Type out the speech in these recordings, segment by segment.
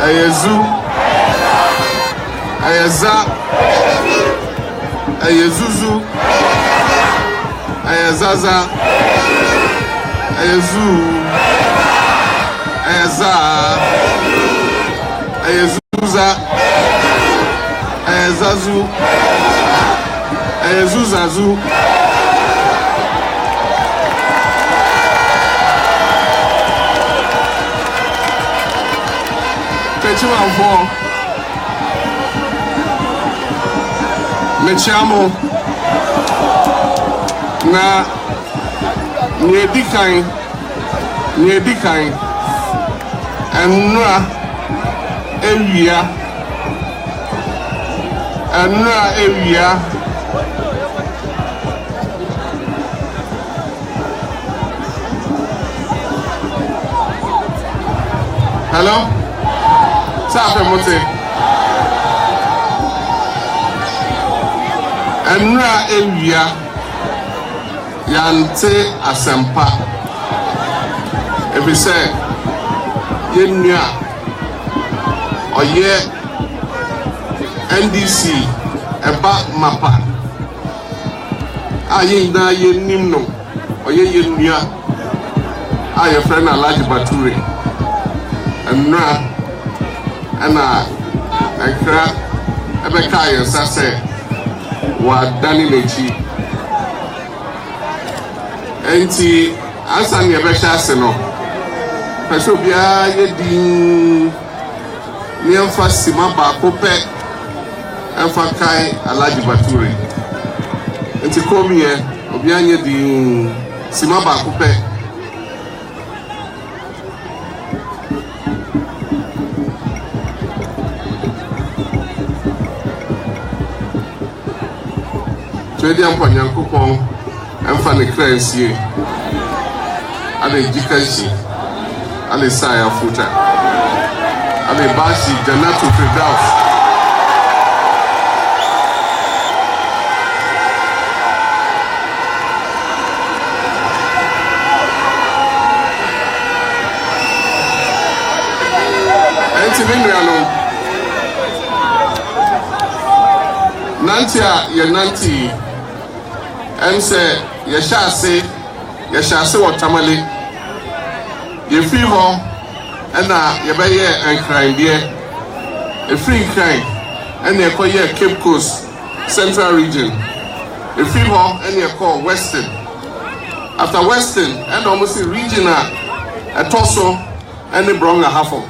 Ayezu, Ayeza, Ayezuzu, Ayezaza, Ayezu, Ayeza, Ayezuza, Ayezazu, Ayezuzazu, Pechimanfo, Mechiamo, na Nyedikan, Enra, Ewia, Hello? Safe mote. Enra Ewia Yante Asempa. If you say Yenya Oye NDC Eba Mapa Aye na Yenim no Oye Yenya Aye friend Alaji Bature Enra Ana Ekra Ebeka Yensase Wa Dani Lechi Enti Asan Yebesha Seno Peso bia Yedin Niemfa Sima Bako Pe Enfa Kai Alaji Bature Enti Komiye Obia Yedin Sima Bako Pe Twedi ampa Nyankopon Enfa ne kransie Ale Jikashi Ale Saya Futa Ale Bashi Janatu Firdaus Enti minriano Nantia ye nanti Ense yeshase watamale ye free ho ena ye beye enkran die e free kran ena ye koye Cape Coast Central Region e free ho ena ye call Western after Western ena almost regional etoso ena Bronga Hafo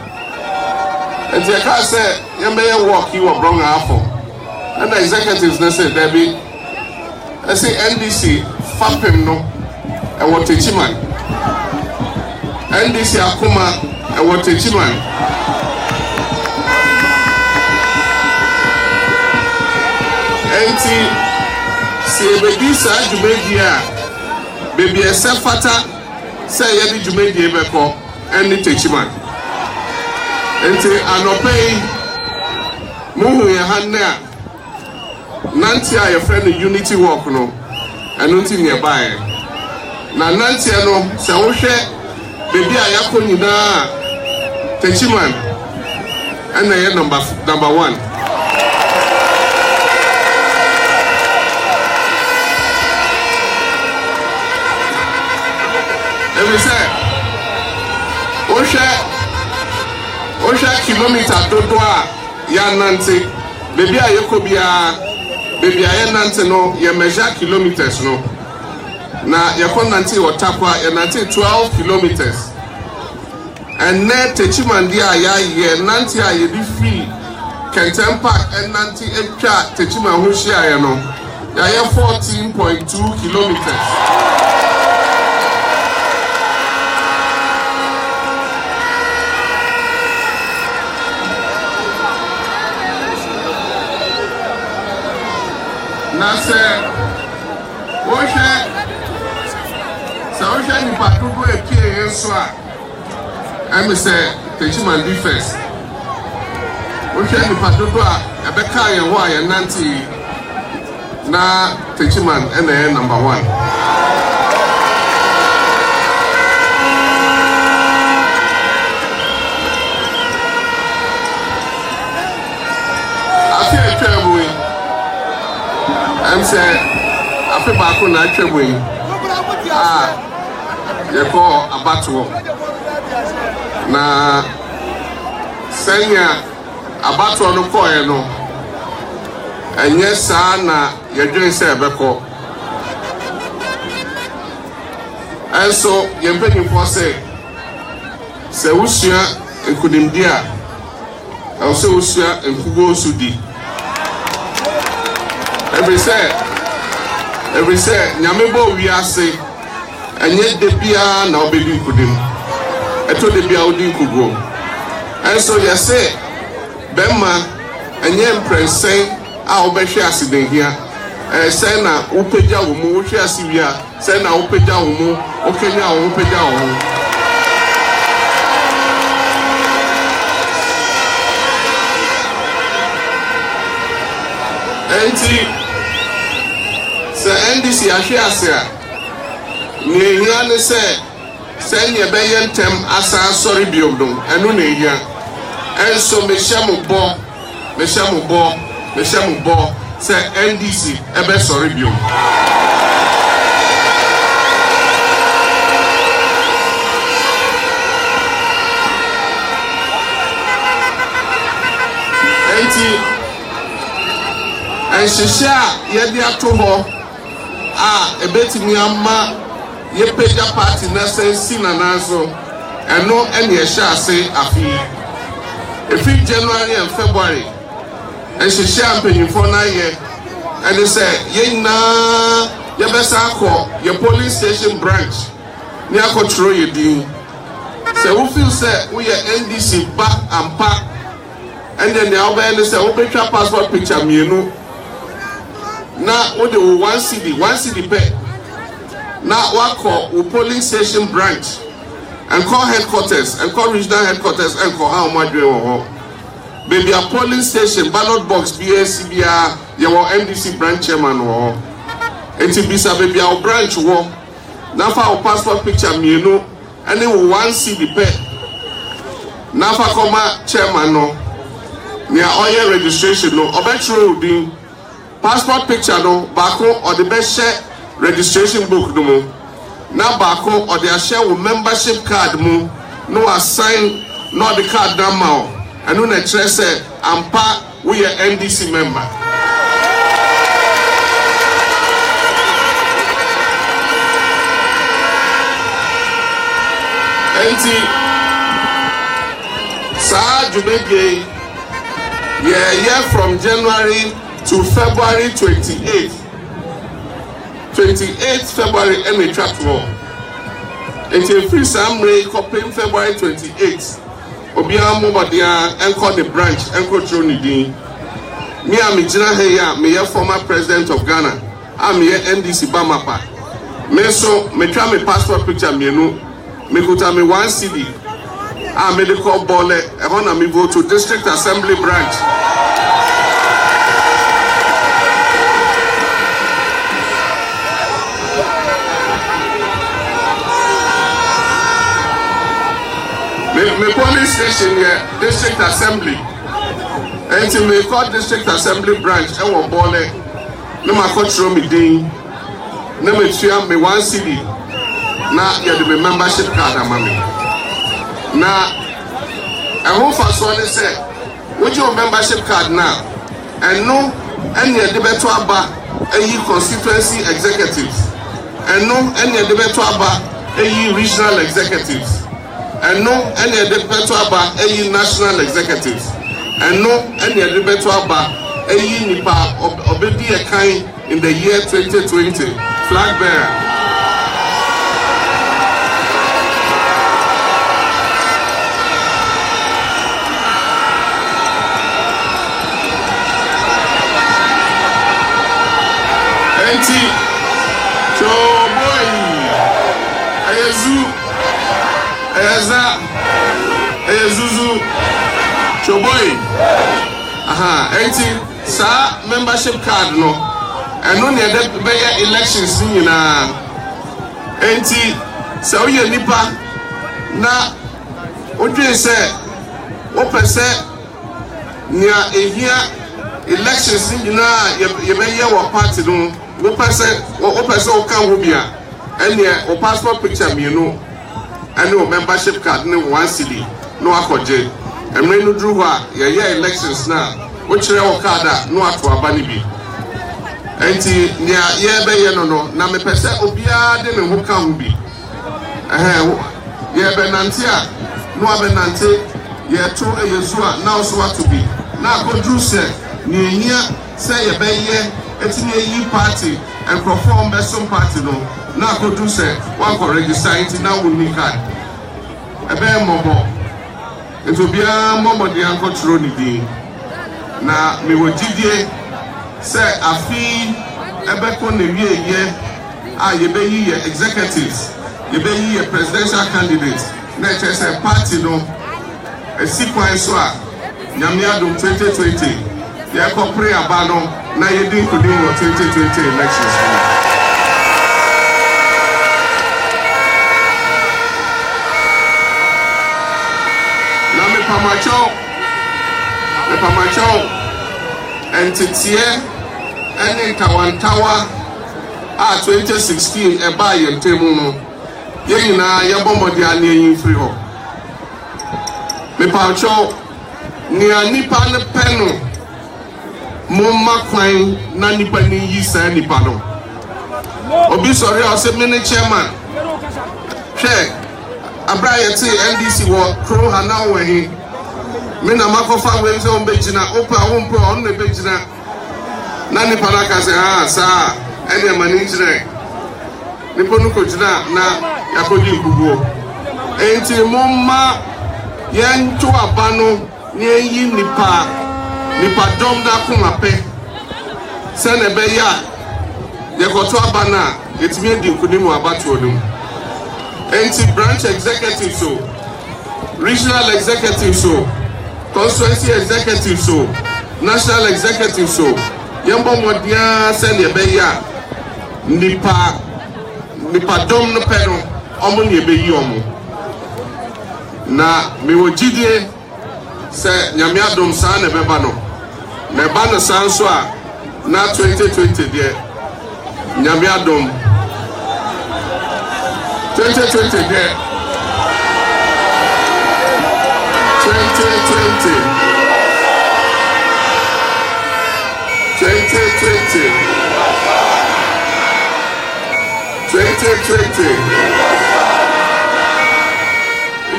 enti ye ka say ye beye work you wa Bronga Hafo ena executives na say there be I say NDC Fapem no e wotechiman NDC Akuma e wotechiman enti si ebedi sa jumedi a bebi esefata say ye di jumedi ebeko eni techiman enti anopei muhu ye hanne a Nanti a your friend Unity Walk no enunti nearby na nanti no se wo hwe bebi a yakọ nyina techiman and na number 1 every say o hwe kilometer dodo a ya nanti bebi a yakọ bia Baby, I nante no ye measure kilometers no. Na ye kon nante Otakwa ye nante 12 kilometers. And ne techiman dia ya ye nante a ye di free Kenten Park and nante etwa techiman ho hia ye no. Ya ye 14.2 kilometers. Na se ni patugo epie yenso a emi se techiman di first ni patugo a ebeka ye ho a ye nanti na techiman ene number 1 say afi baako na atwemu yi yeko abato na senya abato no koye no enye saa na yedwen se ebeko enso yempanyimfo se usua ekunimdia se usua enkugo sudi every say nyamebo wiase enye debia na obedi nkudim eto debia odi nkugo enso yese bema enye mpresen a obehwe asidehia say na upeja wo mu wohwe asiwia say na upeja wo mu okenya wo upeja wo enti se NDC ahwe ase a ne hia ne se nye beye ntem asa sorry biom dum enu ne hia enso mehya mo bo se NDC ebe sorry biom enti enhyehyɛ yɛde ato hɔ ebetimi ama yepeja party na sensi na nanso eno ene ɛhyɛ ase afi efi January and February enhyehyɛ mpanyimfo na yɛ ene sɛ yɛna yɛbɛsa akɔ yɛ police station branch ne akɔtro yɛ din sɛ wo feel sɛ wo yɛ NDC ba ampa ene ne awobɛ ne sɛ wo betwa passport picture mienu na wo de 1 cedi pay na wako wo polling station branch and call headquarters and call regional headquarters and call how much we want baby a polling station ballot box BAC bia your NDC branch chairman wo enti bisa baby a branch wo na fa wo passport picture mienu ene wo 1 cedi pay na fa koma chairman no nia oil registration no obetro din passport picture no baako or the best share registration book no mo na baako or the share with membership card mo no assign no the card down ma and no na kire say ampa we are NDC member enti sa jubege yeah from January to February 28th February eme chatwo enti free samre copy February 28th obiara mo bodia enko the branch enko troni din me am gina here me ye former president of Ghana am ye NDC bamapa me so me twa me passport picture mienu me kuta me 1 cedi am me de call bole e ho na me vote to district assembly branch me police station here district assembly and me call district assembly branch e wo bole na ma control me din na me tua me 1 cedi na ye the membership card amame na e ho fa so ne say wo your membership card now and no any de beto aba eyi constituency executives and no any de beto aba eyi regional executives and no any de beto aba eyi national executives and no any de beto aba eyi nipa obedi ekan in the year 2020 flag bearer enti choboy ayezu ayeza ayezuzu choboy enti sa membership card no eno ne de be elections nyina enti sa oye nipa na odwe se wo pese nia ehia elections nyina ye be ye wo party no wo pese o kan wo bia ene o passport picture me no ene o membership card ne 1 cedi no akoje emre no dru ho a ye elections na wo kire wo card a no ato aba ne bi enti nia ye be ye no na me pese obia de me ho kan ho bi ye be nante a no abenante ye to yesu a na so ato bi na akodru se ni ehia se ye be ye etini eyi party and perform some party no na akodru se wan ko register enti na woni card ebe mobo ento bia momo de anko tro ni din na me wogidie se afi ebe ko ne wie ye a ye be yi executives ye be yi presidential candidates na chese party no a sequence so a nyamiadum 2020 ye ko pray aba no na ye din ko din 2020 elections na me pamacho entitie ene kawantawa a 2016 e ba ye ntemu no ye nyina ye bombodi ane yin free ho me pamacho ni anipa ne peno mumma kwan na nipa ni yi sa nipa no obi sori o se mini chairman hwe abra ye ti NDC wo kro hana wo he me na makofa we se on bejina opa wompo on na bejina na nipa na ka se sa ene mani jire nipa no ko jina na yakodi guguo enti mumma yen to abano ni yi nipa dom da kuma pe se ne be ya ye ko to abana etimi edi nkunimu abatu odum enti branch executive so regional executive so constituency executive so national executive so yembo modia se ne be ya nipa dom no pe no omo ne be yi omo na me wogidie se nyame adom sa ne beba no me ba no san so a na 2020 de nyame adom 2020 de 2020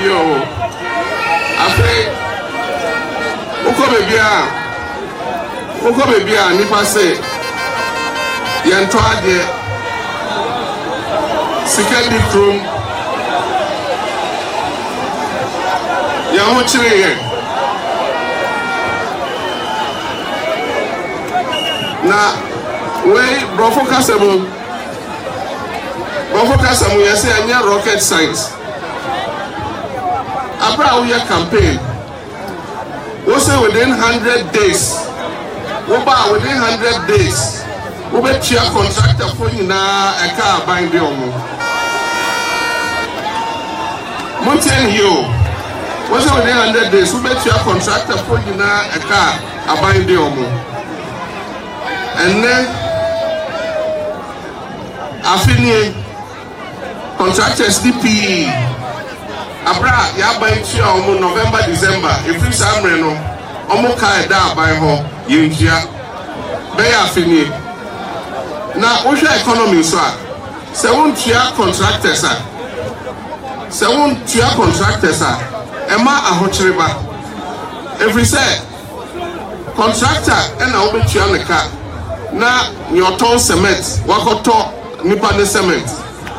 yo afi uko bebia nipa se yento ade secondary room ya ho chire ye na we brofo kasamo yese anya rocket science abra we campaign we say within 100 days within 100 days we be chia contractor for na e car bind the omo mountain hill we say within 100 days we be chia contractor for na e car bind the omo and then afini contractors DP abra ya buy chia omo November December every summer no omo ka da buy ho yenkia be ya afini na ohwe economy so a se won tua contractors a ema ahochireba every say contractor na obetua ne ka na nyoton cement wakoto nipa ne cement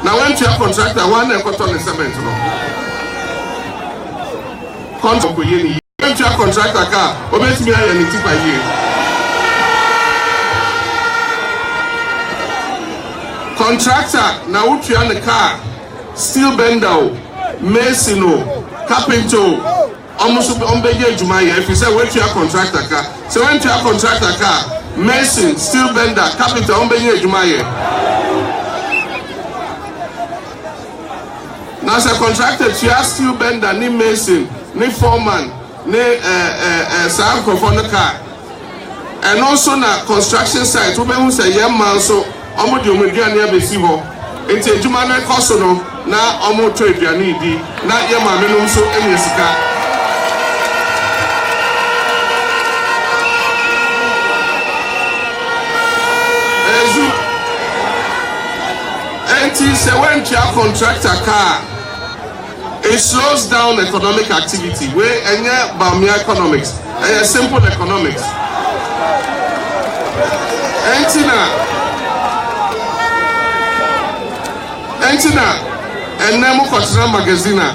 na when tua contractor one ekoto ne cement no contract ko yeni when tua contractor ka obetimi aye ne tipa ye contractor na utua ne car steel bender mason carpenter almost ombeje adwuma ye if you say when tua contractor ka so when tua contractor ka mason steel bender carpenter ombeje adwuma ye na say contractor tua steel bender ni mason ni foreman ni sam conform car and also na construction site we be hu say yam man so omo di omeduane abesi ho enti adwuma no ekoso no na omo to aduane di na ye maame no nso enya sika ezu enti se when tia contractor car it slows down economic activity where enye bamia economics a simple economics entina enemu kotra magazine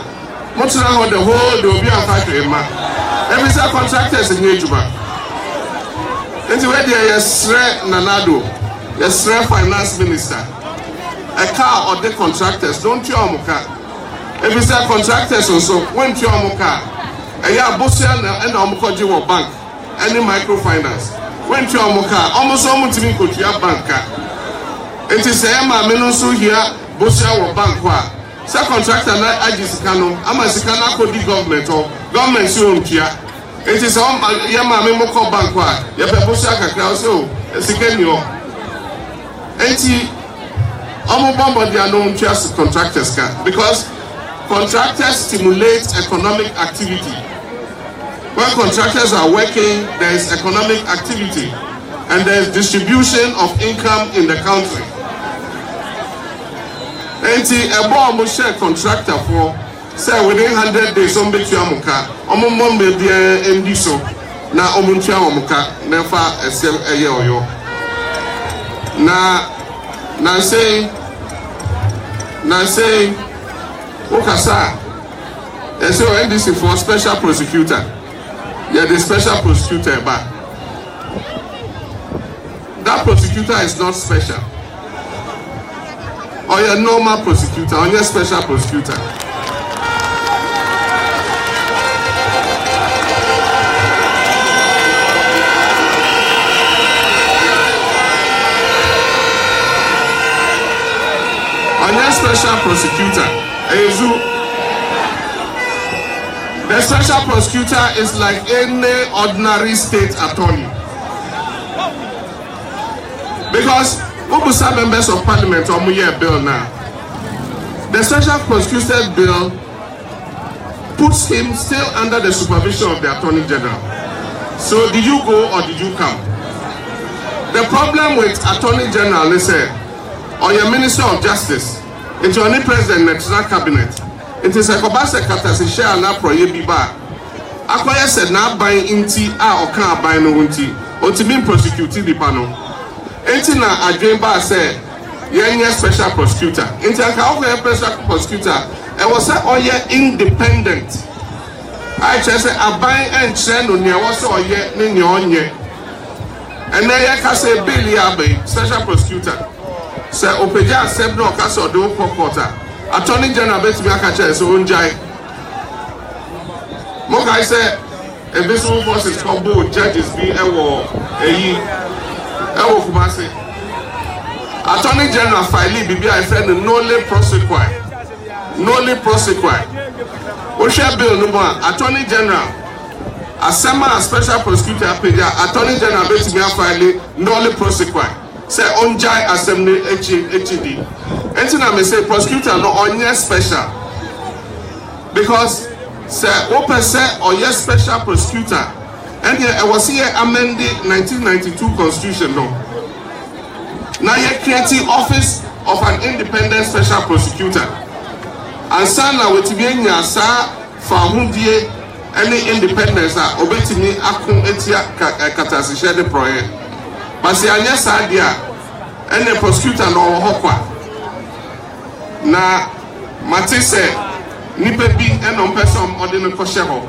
motra ho the whole the obi afakre ma every say contractors in ejuma enti we dey yesre nanado yesre finance minister a car or the contractors don't you amuka every say contractors also when you amuka eya bosia na omukoji wo bank any microfinance when you amuka almost omutimi kotua banka enti say ma me no so here bosia wo bank wa say contractor na agisika no ama sika na kodi government o government si ontua enti say ya ma me mo ko bank wa ya pe bosia kakra o so sika ni o enti omo bombo dia no ontua contractors ka because contractors stimulate economic activity. When contractors are working, there is economic activity and there is distribution of income in the country. Enti ebo mo share contractor for say within 100 days on betu amuka omo mombe dia MD so na omo ntua amuka na fa esel eye oyo na say Okasa, there's no NDC for special prosecutor. Yeah, the special prosecutor, but that prosecutor is not special. Or your normal prosecutor, or your special prosecutor. On your special prosecutor. The special prosecutor is like any ordinary state attorney. Because Obusa members of parliament are a bill now. The special prosecutor bill puts him still under the supervision of the attorney general. So did you go or did you come? The problem with attorney general is or your minister of justice, it's your only president in the national cabinet. It is a Kobasa Katasi share na proye biba. Akoya said na buying inti a oka buy no unti. Otimin prosecuted the panel. Enti na Adwemba said yenye special prosecutor. Enti aka oka special prosecutor. It was say oye independent. I just say abai and trend on your was oye ni onye. And then ya ka say Billy Abbey special prosecutor. Say opeja accept no kaso do quarter. Attorney General bet me akache so unjai. Mo guy say invisible forces combo judges be ewo Kumasi. Attorney General Faili bibi I friend nolly prosecuted. Osha bill no more. Attorney General Asema special prosecutor peja Attorney General bet me Faili nolly prosecuted. Say unjai assembly HD. Entina me say prosecutor no onye special because say open say or yes special prosecutor and here I was here amended 1992 constitution no. Now you creating office of an independent special prosecutor and sana with be nya sa fahundie any independence a obetimi akon etia katasi share the project but say anya sa dia any prosecutor no hokwa na mate se nipa bi eno person odin ko sheho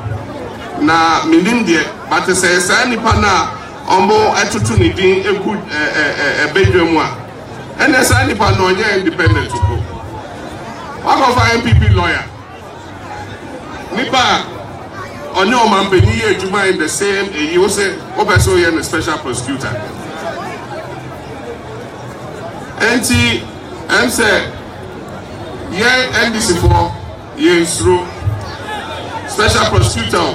na minim de but se sa nipa na ombo atutu ni din egu bedwam a ene sa nipa no onye independent ko wa go MPP lawyer nipa onye o man beni ejuma in the same you say o person here special prosecutor enti am say yeah, NDC for yes, special prosecutor,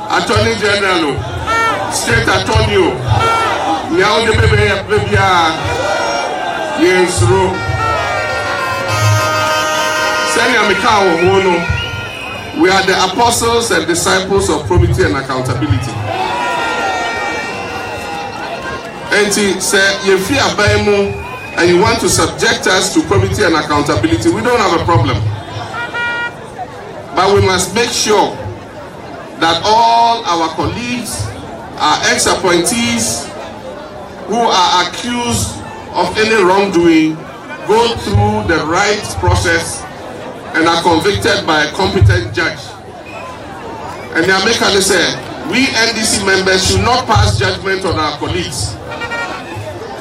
attorney general, state attorney, now the baby, Yensro. Senior Mikao Mono. We are the apostles and disciples of probity and accountability. And he said, if you are and you want to subject us to probity and accountability, we don't have a problem. But we must make sure that all our colleagues, our ex-appointees who are accused of any wrongdoing go through the right process and are convicted by a competent judge. And the American said, we NDC members should not pass judgment on our colleagues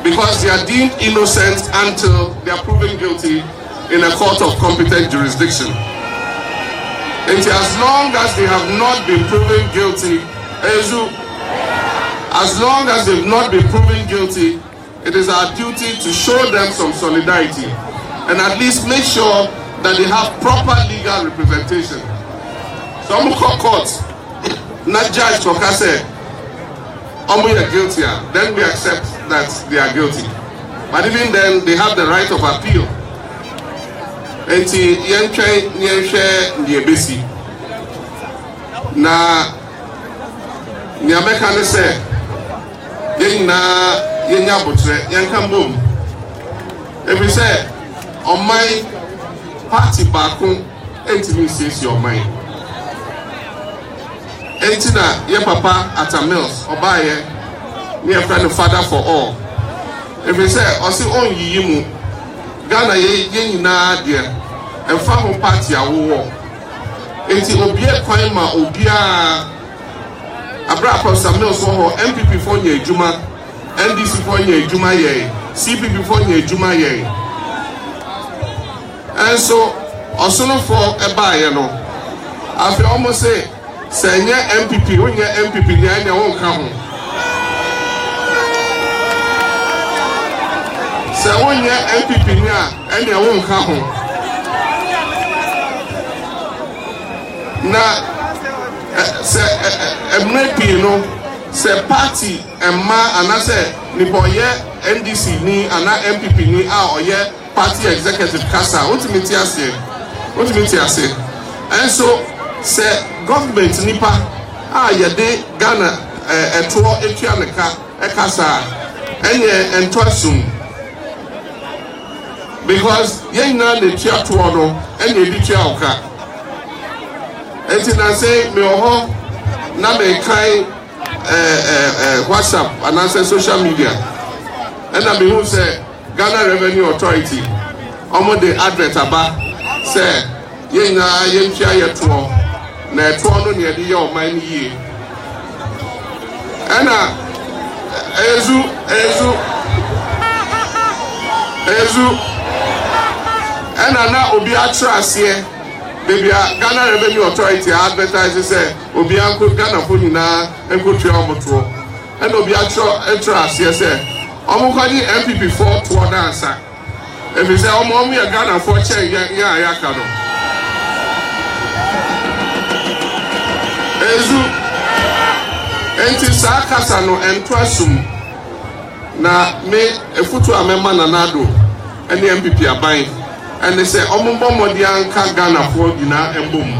because they are deemed innocent until they are proven guilty in a court of competent jurisdiction. And as long as they have not been proven guilty, as long as they've not been proven guilty, it is our duty to show them some solidarity and at least make sure that they have proper legal representation. Some courts, not judge for say, we are guilty, then we accept that they are guilty. But even then, they have the right of appeal. And na Nyameka say, Yenya Butre, Yankambum. If we say, on my party back home, anything says your mind. Anything your papa at a mills, or buy near friend and father for all. If we say, or see on Yimu, Ghana ye na dear, and family party a war. Enti obia kwan ma obia abra Pastor Mills for MPP for nye ejuma, NDC for nye ejuma ye, CPP for nye ejuma ye. And so osono for eba ye no. Afi almost say nye MPP onye MPP ni anya won ka ho. Se onye MPP ni a anya won ka ho. Na se MPP no se party emma anase nipoye NDC ni ana MPP ni a oye party executive kasa ultimate ase and so se government nipa a yede Ghana eto etua neka ekasa enye entwasum because yen na the tua to no enye bi tua oka. And I say, me oho na me kai WhatsApp and answer social media. And I be who say Ghana Revenue Authority. Omo the advert aba say ye na ye ntia ye to na to no ne de ye o man yi. And ezu and na obi atrase baby, Ghana Revenue Authority advertises say obi anko Ghana for nyina enko tua omotro and obi atras yes say omo kwani MPP for to dancer if you say omo ya Ghana for chen ya ka no ezu enti sakasa no entwasum na me efutu amema na nado ene MPP aban. And they say, Omumomodian can Ghana for Gina and boom.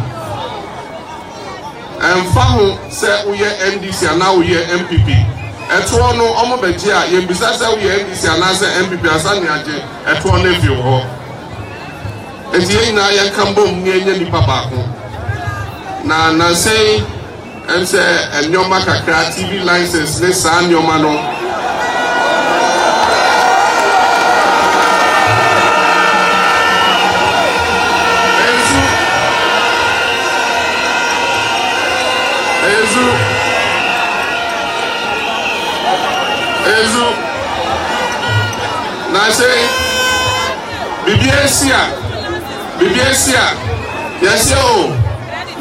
And Fahu said, we are NDC and now we are MPP. And Tono Omobejia, Yembisa, we are NDC and I say MPP as Anyaje, and Tono if you ho. And the Ina Yakambum near Papa. Na say, and say, and your Macacra TV license, let's sign your mano. Ezu na say BBSia yes o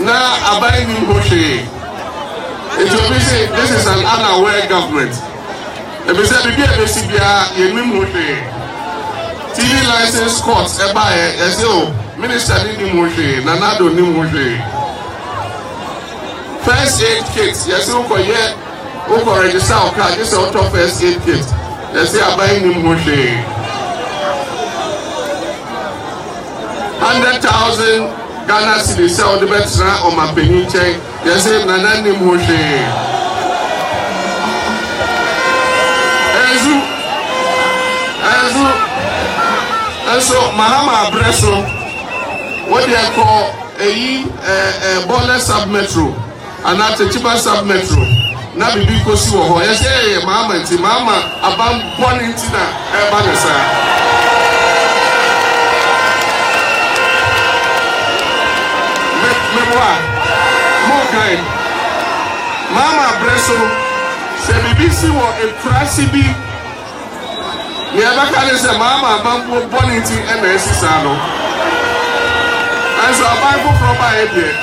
na abai ni hoshe it will be say this is an unaware government if we say BBSia ye nim hoshe TV license court eba yes o minister ni hoshe nanado ni hoshe first aid kits yes o ko ye o ko register o card this auto first aid kit they say I buy him Moshe 100,000 Ghana cedis or the betra or my penny chain. Yes, Nanani Moshe. And so Mahama Bresso, what they call a Bola Submetro, and not a Chiba Submetro. Nabi because you are here, Mama, about one intina, Banasa. More kind. Mama Bresso, say BBC or a Prasibi. Never can say Mama about one intin and a Sisano. And so a Bible from my head.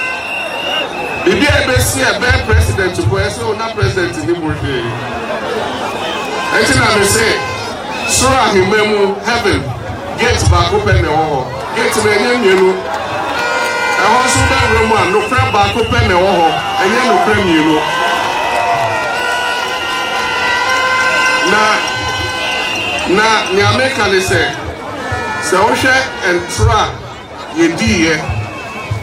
The BABC a bad president to go, so not president in the world. I think I may say, Surah Himemu, heaven, get back open the wall, get to the new. I also don't remember no crab back open the wall, and then no crab you. Now, Nyameka say, Saosha and Tra, ye dear,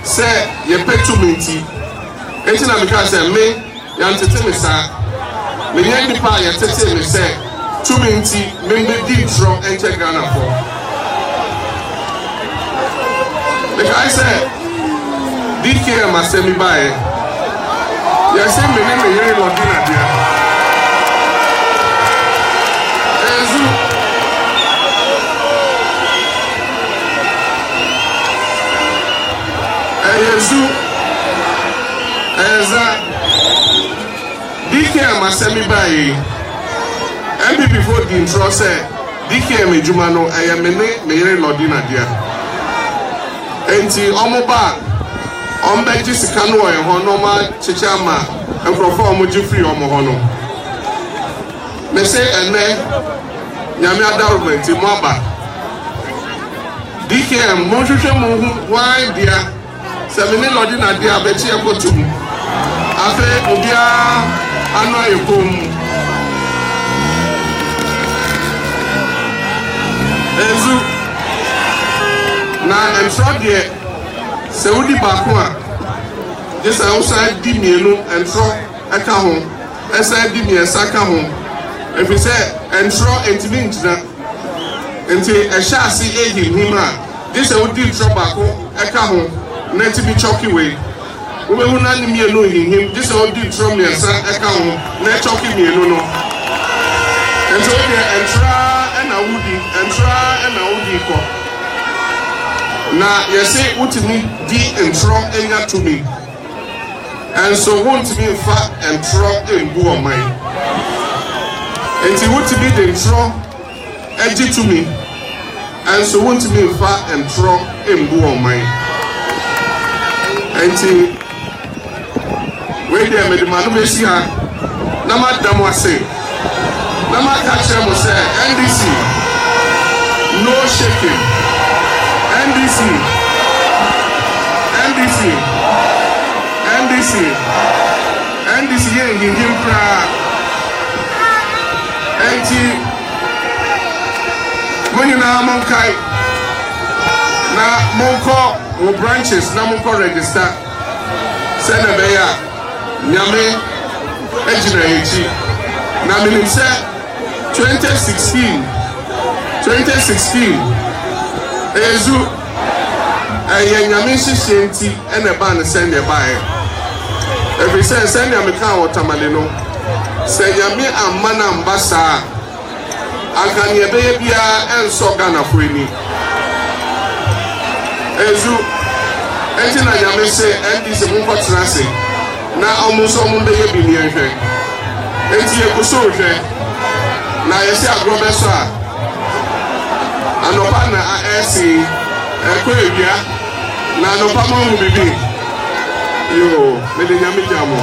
say, ye pet to minty. Enti na meka say me ya ntete me sa me nya nipa ya tete me say to me nti me di tro enche Ghana for because I say DK ma say me buy ya say me ne yere lodi na dia Ezu DK Masemi Baye MB before the intro say DK Mejumano ayamene meyere lodina dia enti omoba ombeji sikanu ho no ma chichama enkrofo omoji free omo ho no me say ene nyame adarment mo aba DK mo hwehwe mo hu why dia semene lodina dia bechi ekotum afe obia anu ayekom ezu na entro de se wodi baako a jesa usa di mienu entro aka ho esa di miesa ka ho efi se entro entimi ntina enti ehya ase ehim hima jesa wodi entro baako aka ho na tibi choki we we hu na ni mienu him this all di from me sa eka ho na choki mienu no enso de entra na wudi ko na yesi utimi di entro enya to me and so want me fa entro embu o mai enti utimi de entro eji to me and so want me fa entro embu o mai enti we dey me the manu me see ha na ma dam ase na ma ka chere mo say NDC no shaking NDC ye him pra enti money na mon kai na monko o branches na monko register send a beya nyame ejina echi na minim se 2016 ezu nyame shishenti ene ba ne send e bae every say send ya meka watamale no se nyame amana mbasa aka ne beye bia enso Ghana for ni ezu ejina nyame se NDC munko trase na omuso mumbe ye bi ni ehwe enti ekoso hwe na yesi agrobe so a anopa na esi ekwegia na anopa mo bibi yo me de nyame jamo